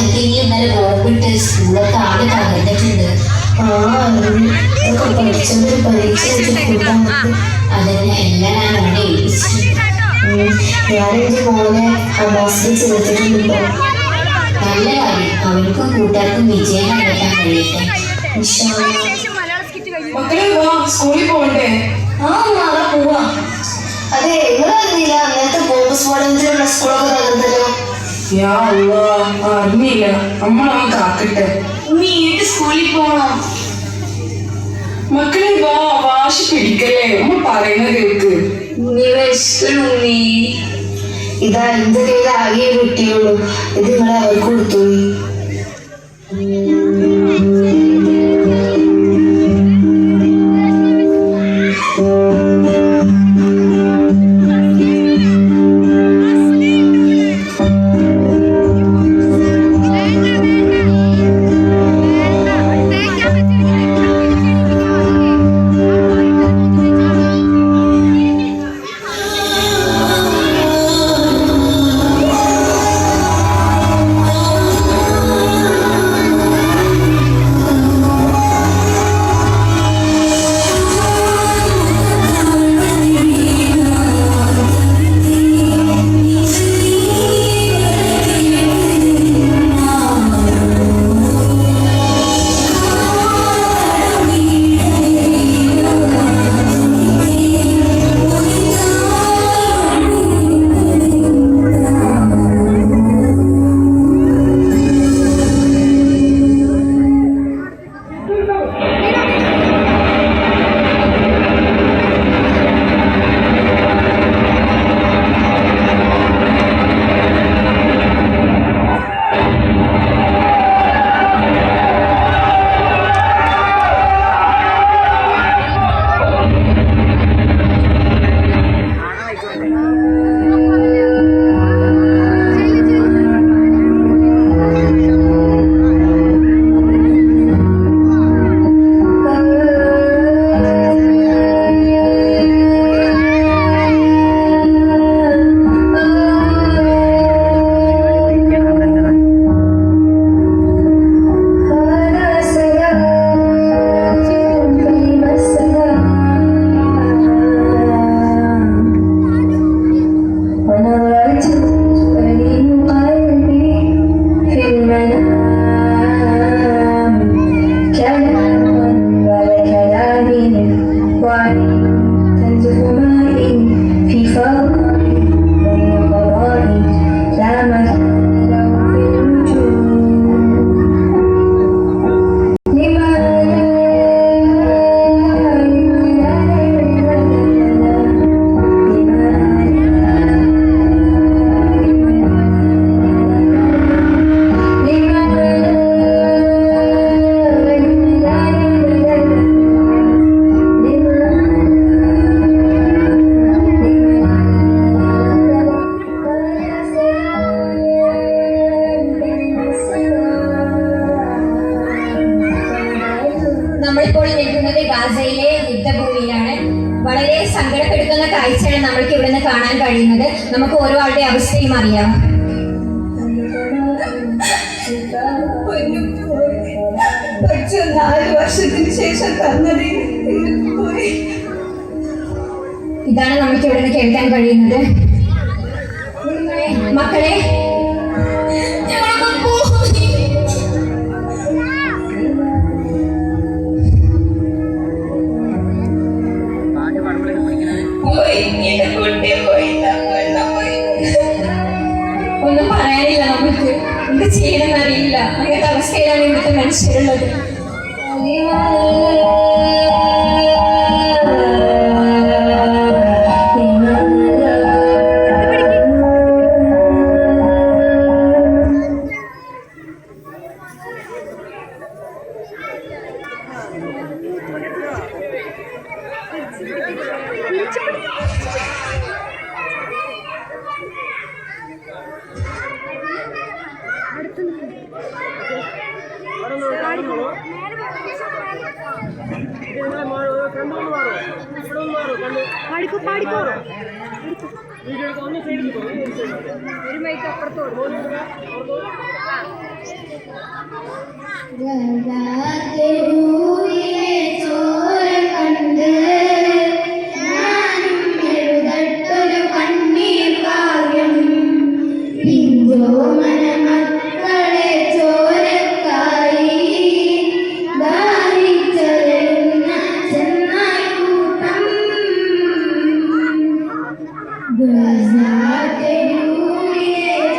എനിക്ക് ഇന്നലെ ഗോൾബിട്ട് സ്കൂളൊക്കെ ആകെ തകർന്നിട്ടുണ്ട്. പഠിച്ചൊരു പരീക്ഷ കൂട്ടാൻ അതന്നെ എല്ലാം ഞാൻ അവിടെ ഏൽപ്പിച്ചിട്ടുണ്ട്. ഞാനെന്റെ മോനെ ബസ്സിൽ ചേർത്തിട്ടുണ്ടോ? നല്ല കാര്യം, അവർക്കും കൂട്ടുകാർക്കും വിജയം കണ്ടെത്താൻ കഴിയട്ടെ. മക്കളെ വാ, സ്കൂളിൽ പോകണ്ടേ? നാളെ പോവാ. അതെ, നിങ്ങളറിഞ്ഞില്ല അന്നത്തെ ബോംബ് സ്ഫോടനത്തിലുള്ള സ്കൂളൊക്കെ തകർന്നല്ലോ. അറിഞ്ഞില്ല. നമ്മളവൻ കാക്കട്ടെ. വീട്ടിൽ സ്കൂളിൽ പോണം. മക്കളെ വാ, വാശി പിടിക്കല്ലേ, നമ്മൾ പറയുന്ന കേൾക്ക്. നീ ഇതാ എന്റെ കയ്യിൽ ആകെ കിട്ടിയുള്ളൂ. ഇത് നിങ്ങളെ അവർക്ക് കൊടുത്തോളൂ. നമ്മളിപ്പോൾ നിൽക്കുന്നത് ഗാസയിലെ യുദ്ധഭൂമിയിലാണ്. വളരെ സങ്കടപ്പെടുത്തുന്ന കാഴ്ചയാണ് നമ്മൾക്ക് ഇവിടുന്ന് കാണാൻ കഴിയുന്നത്. നമുക്ക് ഓരോ ആളുടെ അവസ്ഥയും അറിയാം. പഠിച്ച 4 വർഷത്തിന് ശേഷം ഇതാണ് നമുക്ക് ഇവിടുന്ന് കേൾക്കാൻ കഴിയുന്നത്. മക്കളെ, ഒന്നും പറയാനില്ല. നമുക്ക് എന്ത് ചെയ്യണമെന്ന് അറിയില്ല. അങ്ങനത്തെ അവസ്ഥയിലാണ് ഇവിടുത്തെ മനുഷ്യരുള്ളത്. ഒരു മൈക്ക് അപ്പുറത്തോട് ഗംഗാതെരുവിലെ ചോര കണ്ട് ഞാനും എഴുതട്ടൊരു കണ്ണീർ കാവ്യം. പിഞ്ചോമന മക്കളെ ചോരക്കായി ദാഹിച്ചലയുന്ന ചെന്നായ്ക്കൂട്ടം. ഗംഗാതെരുവിലെ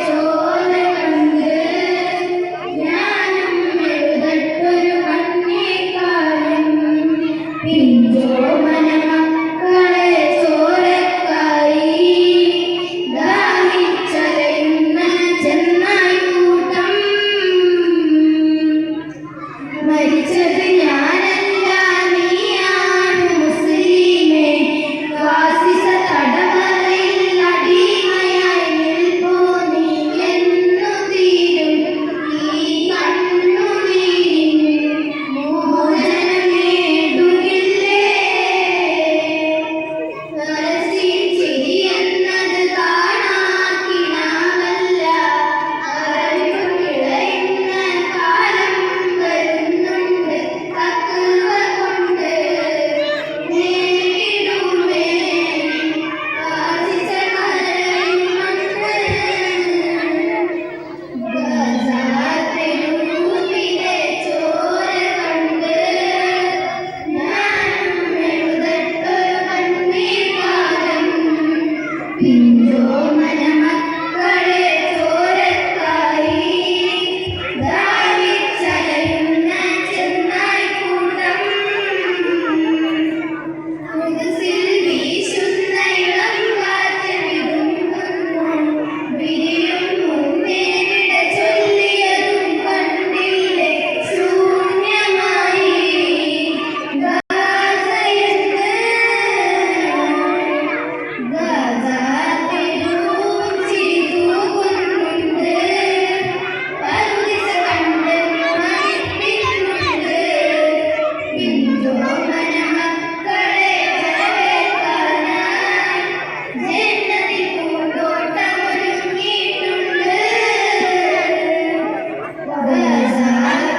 ചോര കണ്ട് ഞാനും എഴുതട്ടൊരു കണ്ണീർ കാവ്യം. പിഞ്ചോമന മക്കളെ ചോരക്കായി ദാഹിച്ചലയുന്ന ചെന്നായ്ക്കൂട്ടം. മരിച്ചത് ഞാനല്ല നീയാണ് മുസ്ലിമേ. ഫാസിസ തടവറയിൽ അടിമയായി നിൽപ്പൂ നീ. എന്നു തീരും ഈ കണ്ണുനീരിൻ മോചനം നേടുകില്ലേ? ഫലസ്തീൻ ചിരി എന്നത് കാണാക്കിനാവല്ല. അറിവ് കിളയുന്ന കാലം വരുന്നുണ്ട്. തഖ്വ കൊണ്ട് നേടിടുമേ ഫാസിസ കരയുമന്ന്. ഗസാതെരുവിലെ ചോര കണ്ട് ഞാനും എഴുതട്ടൊരു കണ്ണീർ കാവ്യം. പിഞ്ചോമന മക്കളെ ചോരക്കായി ദാഹിച്ചലയുന്ന ചെന്നായ്ക്കൂട്ടം. ഉദസിൽ വീശുന്ന ഇളം കാറ്റ് വിതുമ്പുന്നു. വിരിയും മുന്നേ വിട ചൊല്ലിയതും കണ്ടില്ലേ ശൂന്യമായി ഗാസയെന്ന്. ഗസാതെരുവും ചിരി തൂകുന്നുണ്ട്. പറുദീസ കണ്ട് മരിപ്പിക്കുന്നുണ്ട്. പിഞ്ചോമന മക്കളെ വരവേൽക്കാനായി ജന്നത്തിൽ പൂന്തോട്ടമൊരുക്കിയിട്ടുണ്ട്.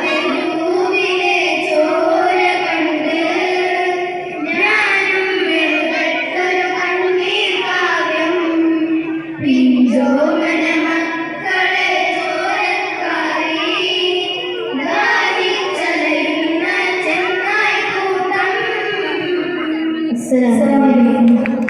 ഗസാതെരുവിലെ ചോര കണ്ട് ഞാനും എഴുതട്ടൊരു കണ്ണീർ കാവ്യം. പിഞ്ചോമന മക്കളെ ചോരക്കായി ദാഹിച്ചലയുന്ന ചെന്നായ്ക്കൂട്ടം. അസ്സലാമു അലൈക്കും.